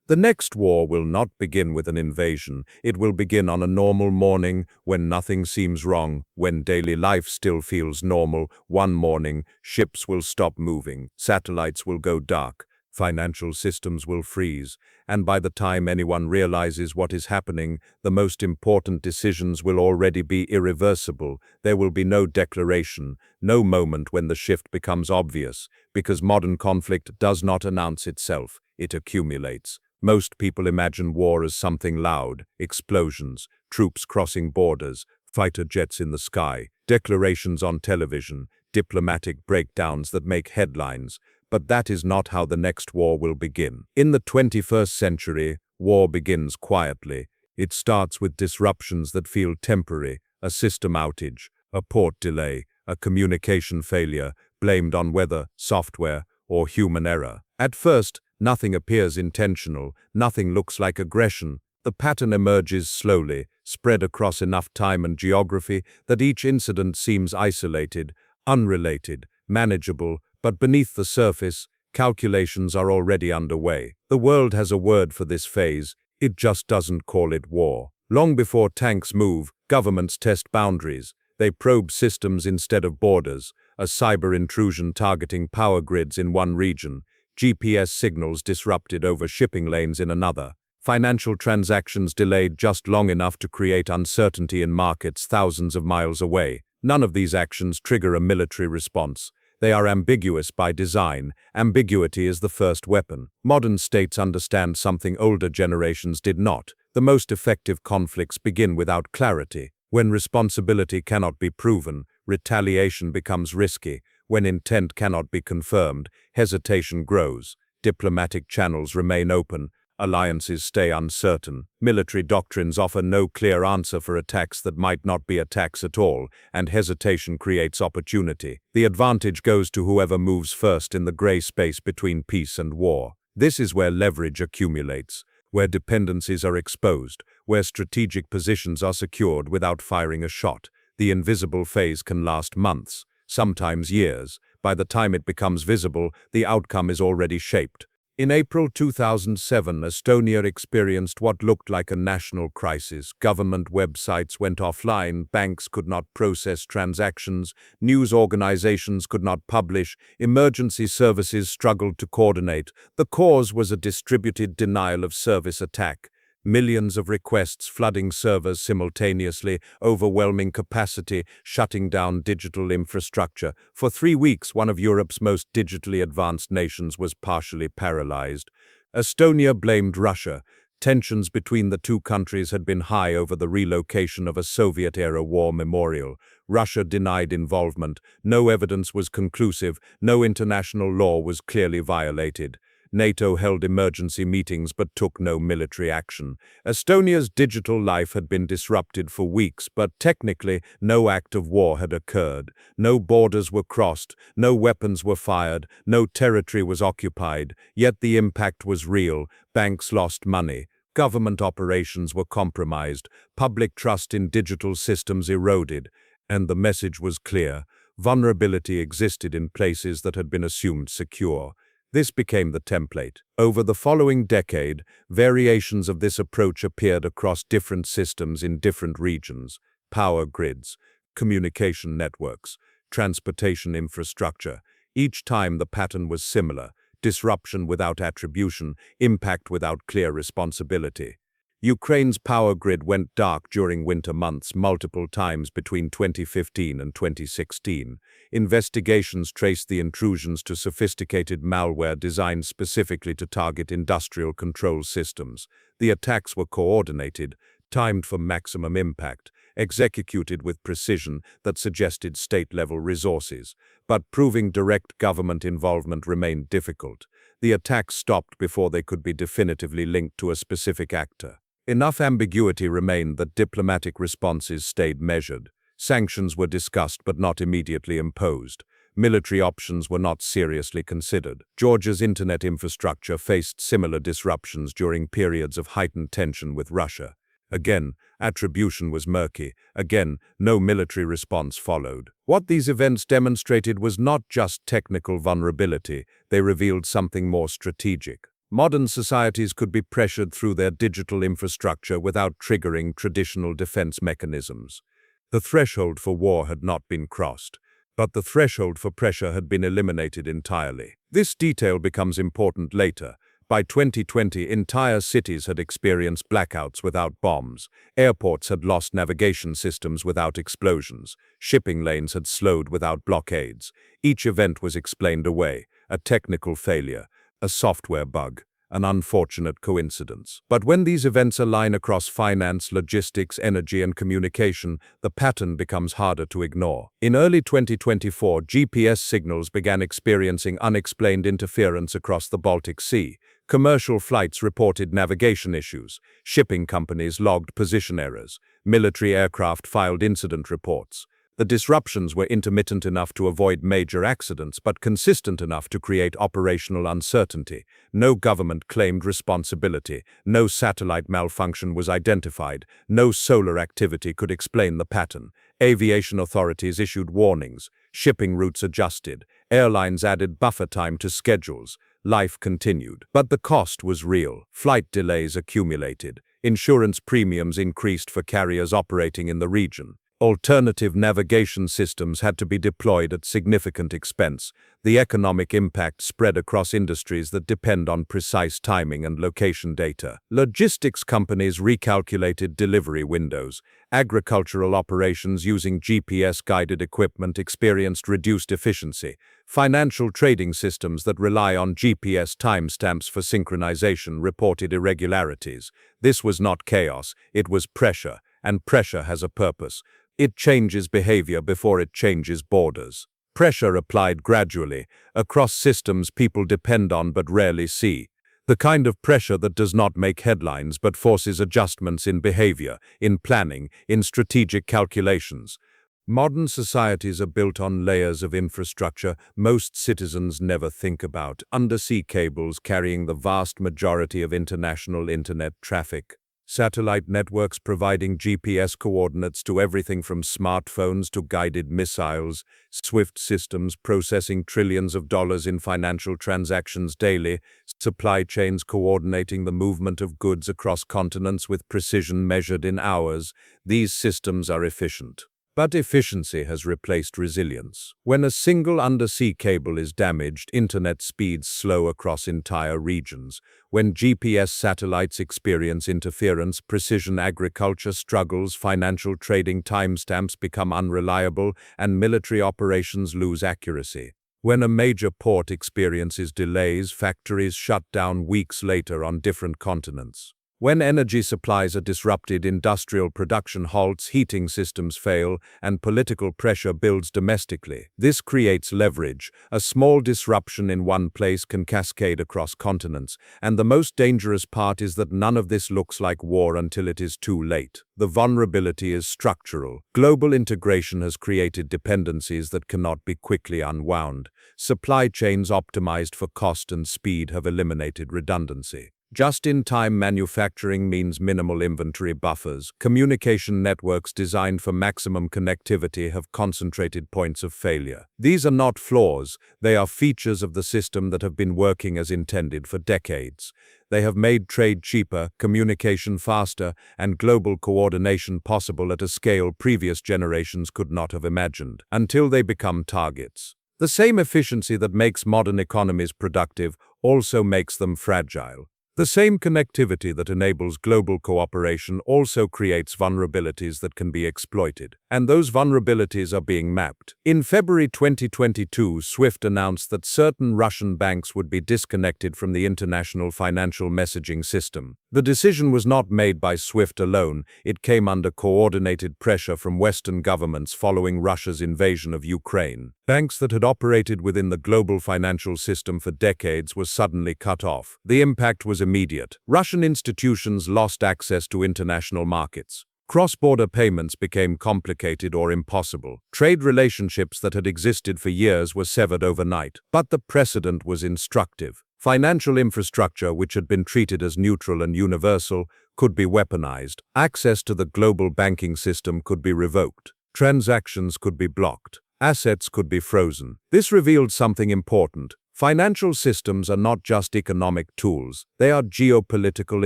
The next war will not begin with an invasion. It will begin on a normal morning when nothing seems wrong, when daily life still feels normal. One morning, ships will stop moving, satellites will go dark, financial systems will freeze, and by the time anyone realizes what is happening, the most important decisions will already be irreversible. There will be no declaration, no moment when the shift becomes obvious, because modern conflict does not announce itself, it accumulates. Most people imagine war as something loud, explosions, troops crossing borders, fighter jets in the sky, declarations on television, diplomatic breakdowns that make headlines. But that is not how the next war will begin. In the 21st century, war begins quietly. It starts with disruptions that feel temporary, a system outage, a port delay, a communication failure, blamed on weather, software, or human error. At first, nothing appears intentional, nothing looks like aggression. The pattern emerges slowly, spread across enough time and geography that each incident seems isolated, unrelated, manageable, but beneath the surface, calculations are already underway. The world has a word for this phase, it just doesn't call it war. Long before tanks move, governments test boundaries. They probe systems instead of borders, a cyber intrusion targeting power grids in one region, GPS signals disrupted over shipping lanes in another, financial transactions delayed just long enough to create uncertainty in markets thousands of miles away. None of these actions trigger a military response. They are ambiguous by design. Ambiguity is the first weapon. Modern states understand something older generations did not. The most effective conflicts begin without clarity. When responsibility cannot be proven, retaliation becomes risky. When intent cannot be confirmed, hesitation grows. Diplomatic channels remain open. Alliances stay uncertain. Military doctrines offer no clear answer for attacks that might not be attacks at all, and hesitation creates opportunity. The advantage goes to whoever moves first in the gray space between peace and war. This is where leverage accumulates, where dependencies are exposed, where strategic positions are secured without firing a shot. The invisible phase can last months, sometimes years. By the time it becomes visible, the outcome is already shaped. In April 2007, Estonia experienced what looked like a national crisis. Government websites went offline, banks could not process transactions, news organizations could not publish, emergency services struggled to coordinate. The cause was a distributed denial of service attack. Millions of requests flooding servers simultaneously, overwhelming capacity, shutting down digital infrastructure. For 3 weeks, one of Europe's most digitally advanced nations was partially paralyzed. Estonia blamed Russia. Tensions between the two countries had been high over the relocation of a Soviet-era war memorial. Russia denied involvement. No evidence was conclusive. No international law was clearly violated. NATO held emergency meetings but took no military action. Estonia's digital life had been disrupted for weeks, but technically no act of war had occurred. No borders were crossed, no weapons were fired, no territory was occupied, yet the impact was real. Banks lost money. Government operations were compromised. Public trust in digital systems eroded. And the message was clear. Vulnerability existed in places that had been assumed secure. This became the template. Over the following decade, variations of this approach appeared across different systems in different regions: power grids, communication networks, transportation infrastructure. Each time the pattern was similar: disruption without attribution, impact without clear responsibility. Ukraine's power grid went dark during winter months multiple times between 2015 and 2016. Investigations traced the intrusions to sophisticated malware designed specifically to target industrial control systems. The attacks were coordinated, timed for maximum impact, executed with precision that suggested state-level resources. But proving direct government involvement remained difficult. The attacks stopped before they could be definitively linked to a specific actor. Enough ambiguity remained that diplomatic responses stayed measured. Sanctions were discussed but not immediately imposed. Military options were not seriously considered. Georgia's internet infrastructure faced similar disruptions during periods of heightened tension with Russia. Again, attribution was murky. Again, no military response followed. What these events demonstrated was not just technical vulnerability, they revealed something more strategic. Modern societies could be pressured through their digital infrastructure without triggering traditional defense mechanisms. The threshold for war had not been crossed, but the threshold for pressure had been eliminated entirely. This detail becomes important later. By 2020, entire cities had experienced blackouts without bombs, airports had lost navigation systems without explosions, shipping lanes had slowed without blockades. Each event was explained away: a technical failure, a software bug, an unfortunate coincidence. But when these events align across finance, logistics, energy, and communication, the pattern becomes harder to ignore. In early 2024, GPS signals began experiencing unexplained interference across the Baltic Sea. Commercial flights reported navigation issues, shipping companies logged position errors, military aircraft filed incident reports. The disruptions were intermittent enough to avoid major accidents, but consistent enough to create operational uncertainty. No government claimed responsibility, no satellite malfunction was identified, no solar activity could explain the pattern. Aviation authorities issued warnings, shipping routes adjusted, airlines added buffer time to schedules. Life continued. But the cost was real. Flight delays accumulated. Insurance premiums increased for carriers operating in the region. Alternative navigation systems had to be deployed at significant expense. The economic impact spread across industries that depend on precise timing and location data. Logistics companies recalculated delivery windows. Agricultural operations using GPS-guided equipment experienced reduced efficiency. Financial trading systems that rely on GPS timestamps for synchronization reported irregularities. This was not chaos, it was pressure, and pressure has a purpose. It changes behavior before it changes borders. Pressure applied gradually, across systems people depend on but rarely see. The kind of pressure that does not make headlines but forces adjustments in behavior, in planning, in strategic calculations. Modern societies are built on layers of infrastructure most citizens never think about. Undersea cables carrying the vast majority of international internet traffic. Satellite networks providing GPS coordinates to everything from smartphones to guided missiles, SWIFT systems processing trillions of dollars in financial transactions daily, supply chains coordinating the movement of goods across continents with precision measured in hours. These systems are efficient. But efficiency has replaced resilience. When a single undersea cable is damaged, internet speeds slow across entire regions. When GPS satellites experience interference, precision agriculture struggles, financial trading timestamps become unreliable, and military operations lose accuracy. When a major port experiences delays, factories shut down weeks later on different continents. When energy supplies are disrupted, industrial production halts, heating systems fail, and political pressure builds domestically. This creates leverage. A small disruption in one place can cascade across continents, and the most dangerous part is that none of this looks like war until it is too late. The vulnerability is structural. Global integration has created dependencies that cannot be quickly unwound. Supply chains optimized for cost and speed have eliminated redundancy. Just-in-time manufacturing means minimal inventory buffers. Communication networks designed for maximum connectivity have concentrated points of failure. These are not flaws, they are features of the system that have been working as intended for decades. They have made trade cheaper, communication faster, and global coordination possible at a scale previous generations could not have imagined, until they become targets. The same efficiency that makes modern economies productive also makes them fragile. The same connectivity that enables global cooperation also creates vulnerabilities that can be exploited, and those vulnerabilities are being mapped. In February 2022, SWIFT announced that certain Russian banks would be disconnected from the international financial messaging system. The decision was not made by SWIFT alone, it came under coordinated pressure from Western governments following Russia's invasion of Ukraine. Banks that had operated within the global financial system for decades were suddenly cut off. The impact was immediate. Russian institutions lost access to international markets. Cross-border payments became complicated or impossible. Trade relationships that had existed for years were severed overnight. But the precedent was instructive. Financial infrastructure, which had been treated as neutral and universal, could be weaponized. Access to the global banking system could be revoked. Transactions could be blocked. Assets could be frozen. This revealed something important. Financial systems are not just economic tools, they are geopolitical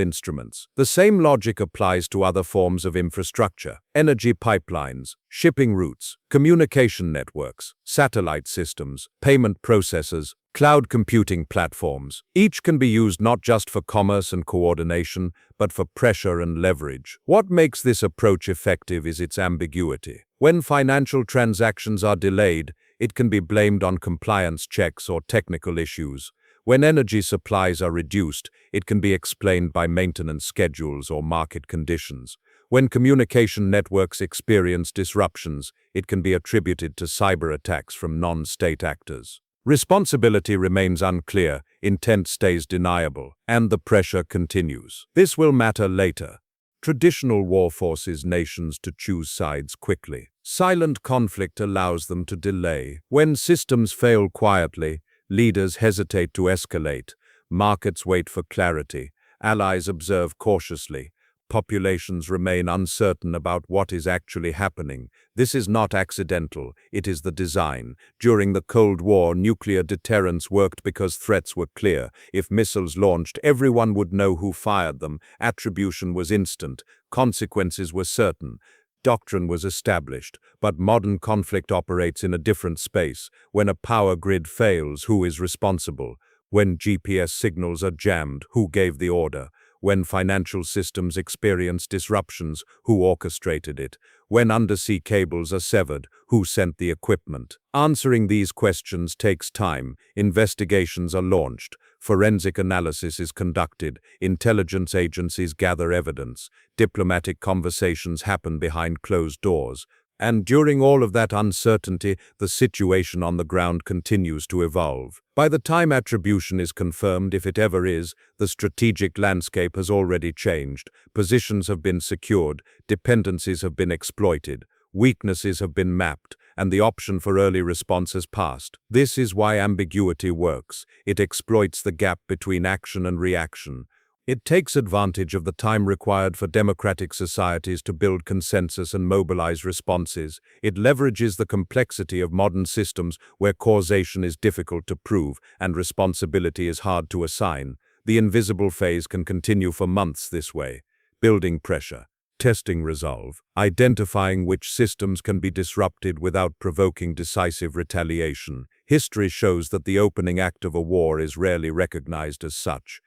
instruments. The same logic applies to other forms of infrastructure: energy pipelines, shipping routes, communication networks, satellite systems, payment processors, cloud computing platforms. Each can be used not just for commerce and coordination, but for pressure and leverage. What makes this approach effective is its ambiguity. When financial transactions are delayed, it can be blamed on compliance checks or technical issues. When energy supplies are reduced, it can be explained by maintenance schedules or market conditions. When communication networks experience disruptions, it can be attributed to cyberattacks from non-state actors. Responsibility remains unclear, intent stays deniable, and the pressure continues. This will matter later. Traditional war forces nations to choose sides quickly. Silent conflict allows them to delay. When systems fail quietly, leaders hesitate to escalate. Markets wait for clarity. Allies observe cautiously. Populations remain uncertain about what is actually happening. This is not accidental, it is the design. During the Cold War, nuclear deterrence worked because threats were clear. If missiles launched, everyone would know who fired them. Attribution was instant. Consequences were certain. Doctrine was established. But modern conflict operates in a different space. When a power grid fails, who is responsible? When GPS signals are jammed, who gave the order? When financial systems experience disruptions, who orchestrated it? When undersea cables are severed, who sent the equipment? Answering these questions takes time. Investigations are launched. Forensic analysis is conducted. Intelligence agencies gather evidence. Diplomatic conversations happen behind closed doors. And during all of that uncertainty, the situation on the ground continues to evolve. By the time attribution is confirmed, if it ever is, the strategic landscape has already changed. Positions have been secured, dependencies have been exploited, weaknesses have been mapped, and the option for early response has passed. This is why ambiguity works. It exploits the gap between action and reaction. It takes advantage of the time required for democratic societies to build consensus and mobilize responses. It leverages the complexity of modern systems where causation is difficult to prove and responsibility is hard to assign. The invisible phase can continue for months this way. Building pressure, testing resolve, identifying which systems can be disrupted without provoking decisive retaliation. History shows that the opening act of a war is rarely recognized as such.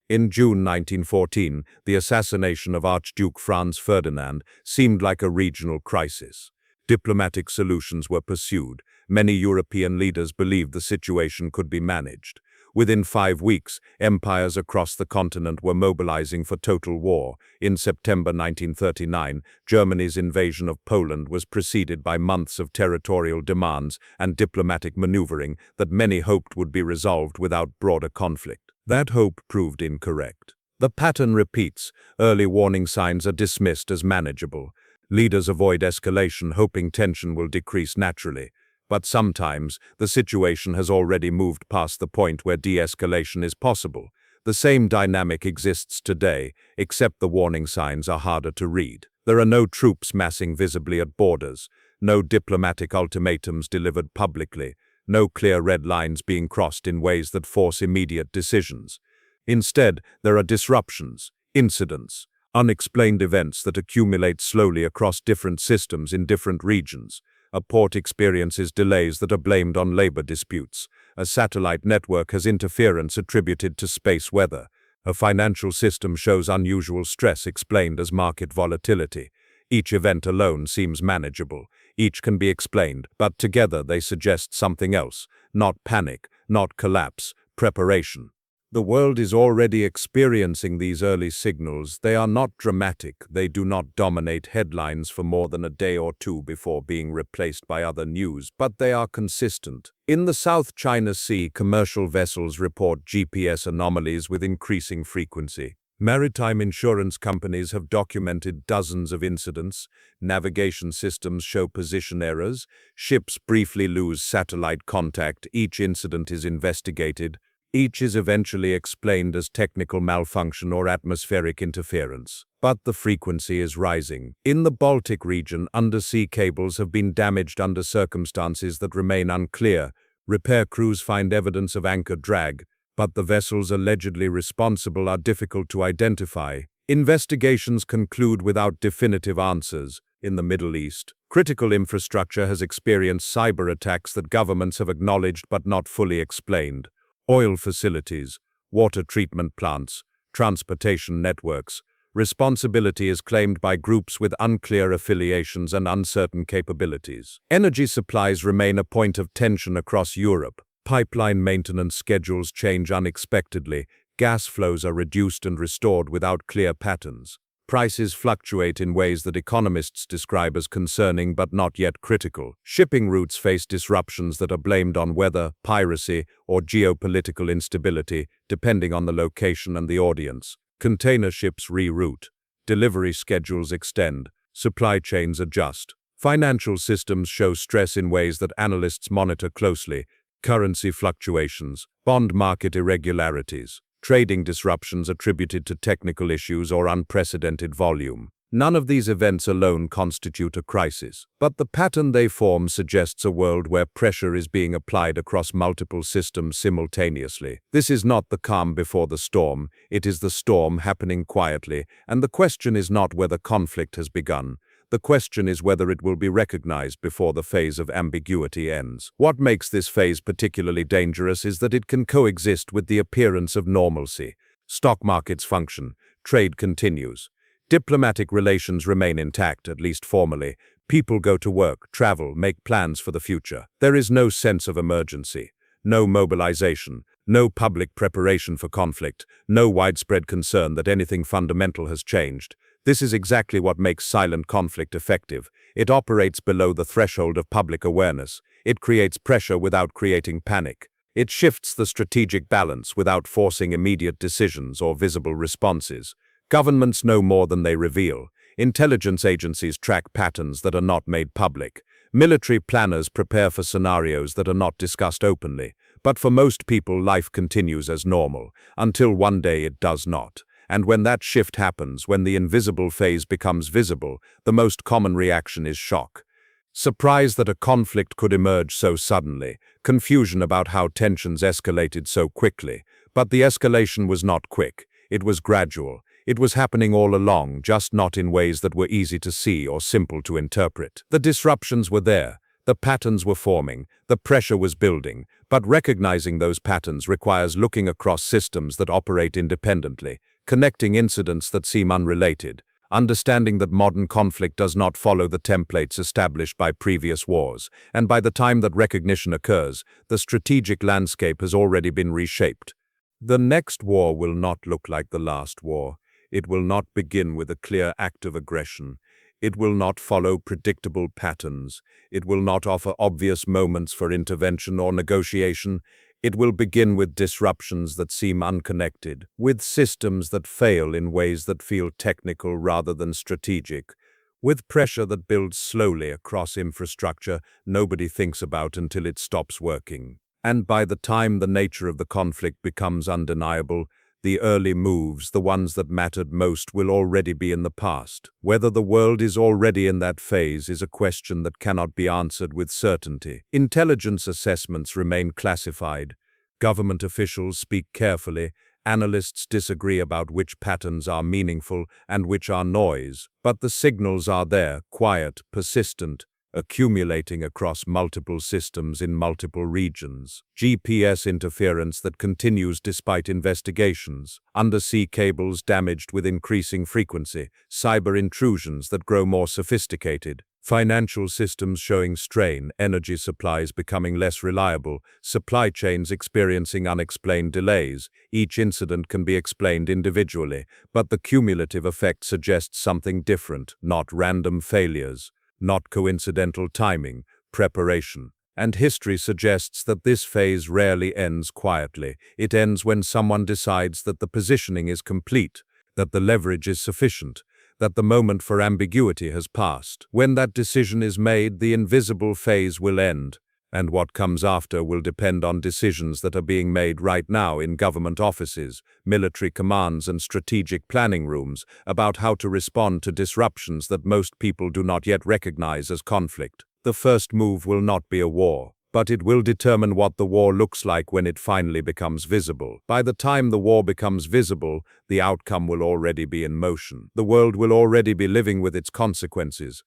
In June 1914, the assassination of Archduke Franz Ferdinand seemed like a regional crisis. Diplomatic solutions were pursued. Many European leaders believed the situation could be managed. Within 5 weeks, empires across the continent were mobilizing for total war. In September 1939, Germany's invasion of Poland was preceded by months of territorial demands and diplomatic maneuvering that many hoped would be resolved without broader conflict. That hope proved incorrect. The pattern repeats. Early warning signs are dismissed as manageable. Leaders avoid escalation, hoping tension will decrease naturally. But sometimes, the situation has already moved past the point where de-escalation is possible. The same dynamic exists today, except the warning signs are harder to read. There are no troops massing visibly at borders, no diplomatic ultimatums delivered publicly, no clear red lines being crossed in ways that force immediate decisions. Instead, there are disruptions, incidents, unexplained events that accumulate slowly across different systems in different regions. A port experiences delays that are blamed on labor disputes. A satellite network has interference attributed to space weather. A financial system shows unusual stress explained as market volatility. Each event alone seems manageable. Each can be explained, but together they suggest something else. Not panic, not collapse, preparation. The world is already experiencing these early signals. They are not dramatic. They do not dominate headlines for more than a day or two before being replaced by other news, but they are consistent. In the South China Sea, commercial vessels report GPS anomalies with increasing frequency. Maritime insurance companies have documented dozens of incidents. Navigation systems show position errors. Ships briefly lose satellite contact. Each incident is investigated. Each is eventually explained as technical malfunction or atmospheric interference. But the frequency is rising. In the Baltic region, undersea cables have been damaged under circumstances that remain unclear. Repair crews find evidence of anchor drag, but the vessels allegedly responsible are difficult to identify. Investigations conclude without definitive answers. In the Middle East, critical infrastructure has experienced cyberattacks that governments have acknowledged but not fully explained. Oil facilities, water treatment plants, transportation networks. Responsibility is claimed by groups with unclear affiliations and uncertain capabilities. Energy supplies remain a point of tension across Europe. Pipeline maintenance schedules change unexpectedly. Gas flows are reduced and restored without clear patterns. Prices fluctuate in ways that economists describe as concerning but not yet critical. Shipping routes face disruptions that are blamed on weather, piracy, or geopolitical instability, depending on the location and the audience. Container ships reroute. Delivery schedules extend. Supply chains adjust. Financial systems show stress in ways that analysts monitor closely. Currency fluctuations, bond market irregularities, trading disruptions attributed to technical issues or unprecedented volume. None of these events alone constitute a crisis, but the pattern they form suggests a world where pressure is being applied across multiple systems simultaneously. This is not the calm before the storm, it is the storm happening quietly, and the question is not whether conflict has begun. The question is whether it will be recognized before the phase of ambiguity ends. What makes this phase particularly dangerous is that it can coexist with the appearance of normalcy. Stock markets function, trade continues. Diplomatic relations remain intact, at least formally. People go to work, travel, make plans for the future. There is no sense of emergency, no mobilization, no public preparation for conflict, no widespread concern that anything fundamental has changed. This is exactly what makes silent conflict effective. It operates below the threshold of public awareness. It creates pressure without creating panic. It shifts the strategic balance without forcing immediate decisions or visible responses. Governments know more than they reveal. Intelligence agencies track patterns that are not made public. Military planners prepare for scenarios that are not discussed openly. But for most people, life continues as normal, until one day it does not. And when that shift happens, when the invisible phase becomes visible, the most common reaction is shock. Surprise that a conflict could emerge so suddenly, confusion about how tensions escalated so quickly. But the escalation was not quick, it was gradual. It was happening all along, just not in ways that were easy to see or simple to interpret. The disruptions were there, the patterns were forming, the pressure was building, but recognizing those patterns requires looking across systems that operate independently, connecting incidents that seem unrelated, understanding that modern conflict does not follow the templates established by previous wars, and by the time that recognition occurs, the strategic landscape has already been reshaped. The next war will not look like the last war. It will not begin with a clear act of aggression. It will not follow predictable patterns. It will not offer obvious moments for intervention or negotiation. It will begin with disruptions that seem unconnected, with systems that fail in ways that feel technical rather than strategic, with pressure that builds slowly across infrastructure nobody thinks about until it stops working. And by the time the nature of the conflict becomes undeniable, the early moves, the ones that mattered most, will already be in the past. Whether the world is already in that phase is a question that cannot be answered with certainty. Intelligence assessments remain classified. Government officials speak carefully. Analysts disagree about which patterns are meaningful and which are noise. But the signals are there, quiet, persistent, accumulating across multiple systems in multiple regions. GPS interference that continues despite investigations. Undersea cables damaged with increasing frequency. Cyber intrusions that grow more sophisticated. Financial systems showing strain. Energy supplies becoming less reliable. Supply chains experiencing unexplained delays. Each incident can be explained individually, but the cumulative effect suggests something different, not random failures, not coincidental timing, preparation. And history suggests that this phase rarely ends quietly. It ends when someone decides that the positioning is complete, that the leverage is sufficient, that the moment for ambiguity has passed. When that decision is made, the invisible phase will end, and what comes after will depend on decisions that are being made right now in government offices, military commands, and strategic planning rooms about how to respond to disruptions that most people do not yet recognize as conflict. The first move will not be a war, but it will determine what the war looks like when it finally becomes visible. By the time the war becomes visible, the outcome will already be in motion. The world will already be living with its consequences.